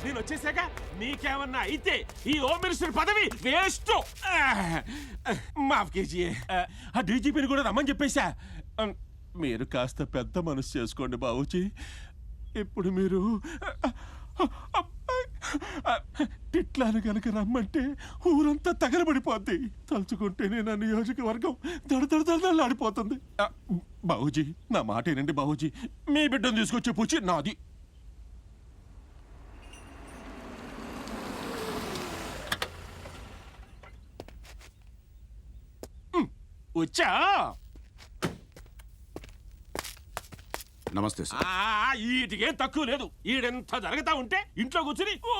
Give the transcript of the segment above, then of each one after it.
నేను వచ్చేసాక నీకేమన్నా అయితే ఈ హోమ్ మినిస్టర్ పదవి వేస్ట్. మాఫ్ కేజీ. ఆ డీజీపీని కూడా రమ్మని చెప్పేశా. మీరు కాస్త పెద్ద మనసు చేసుకోండి బాబుజీ. ఇప్పుడు మీరు టిట్లాను గనక రమ్మంటే ఊరంతా తగలబడిపోద్ది. తలుచుకుంటేనే నా నియోజకవర్గం దడదడదడలాడిపోతుంది. బాబుజీ నా మాట ఏనండి బాబుజీ. మీ బిడ్డను తీసుకొచ్చే పూచి నాది. వచ్చా? నమస్తే సార్. ఈటికేం తక్కువ లేదు. ఈడెంత జరుగుతా ఉంటే ఇంట్లో కూర్చుని ఓ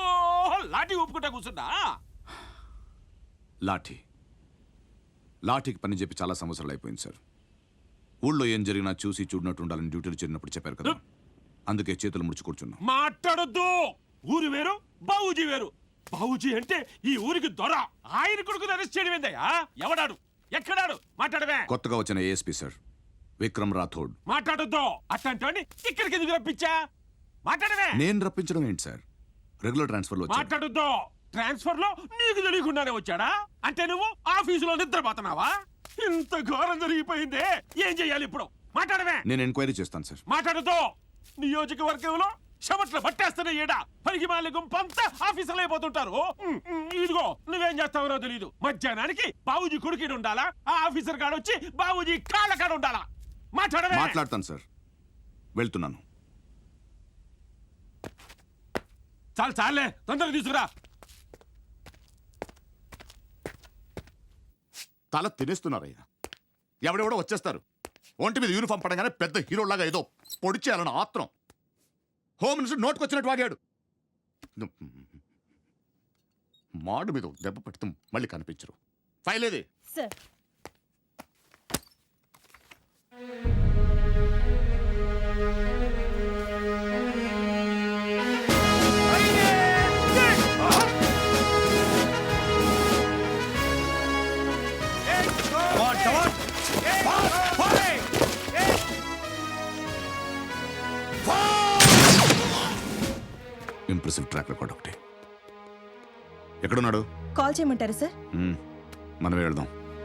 లాఠీ ఊపుకుంటా కూర్చున్నా. లాఠీకి పని చెప్పి చాలా సంవత్సరాలు అయిపోయింది సార్. ఊళ్ళో ఏం జరిగినా చూసి చూడనట్టు ఉండాలని డ్యూటీలు చేరినప్పుడు చెప్పారు కదా, అందుకే చేతులు ముడుచు కూర్చున్నా. మాట్లాడొద్దు. ఊరు వేరు, బాబుజీ వేరు. బాబుజీ అంటే ఈ ఊరికి దొర. ఆయన కొడుకుని అరెస్ట్ చేయడం ఏందయ్యా? ఎవడాడు? ఎక్కడాడు? మాట్లాడవే. కొత్తగా వచ్చిన ఏఎస్పీ సార్, విక్రమ్ రాథోడ్. మాట్లాడొద్దు. అట్లాంటి ఇక్కడికి ఎందుకు రప్పించా? మాట్లాడవే. నేను రప్పించడం ఏంటి సార్? రెగ్యులర్ ట్రాన్స్ఫర్ లో. మాట్లాడొద్దు. ట్రాన్స్ఫర్ లో నీకు తెలియకుండానే వచ్చాడా? అంటే నువ్వు ఆఫీసులో నిద్రపోతున్నావా? ఇంత ఘోరం జరిగిపోయిందే, ఏం చెయ్యాలి ఇప్పుడు? మాట్లాడవే. నేను ఎంక్వైరీ చేస్తాను సార్. మాట్లాడొద్దు. నియోజకవర్గంలో చెమట్లు పట్టేస్తున్న ఈడ పనికి మాలి గుంపంతా ఆఫీసులో అయిపోతుంటారు. ఇదిగో నువ్వేం చేస్తావో తెలీదు. మధ్యాహ్నానికి బాబుజీ కొడుకు ఉండాలా, ఆ ఆఫీసర్ కాడ వచ్చి బాబుజీ కాళ్ళ కాడ ఉండాలా? మాట్లాడవే. మాట్లాడతాను సార్, వెళ్తున్నాను. చాలే తొందరగా తీసుకురా. తల తినేస్తున్నారయ్యా. ఎవడెవడో వచ్చేస్తారు. ఒంటి మీద యూనిఫామ్ పడగానే పెద్ద హీరోలాగా ఏదో పొడిచేయాలని ఆత్రం. Home minister నోటుకొచ్చినట్టు వాగాడు. మాడు మీద దెబ్బ పెడుతూ మళ్ళీ కనిపించరు. ఫైల్ ఏది? సార్, ఇంప్రెసివ్ ట్రాక్ రికార్డ్ ఒకటి. ఎక్కడున్నాడు? కాల్ చేయమంటారా సార్? మనమే వెళ్దాం.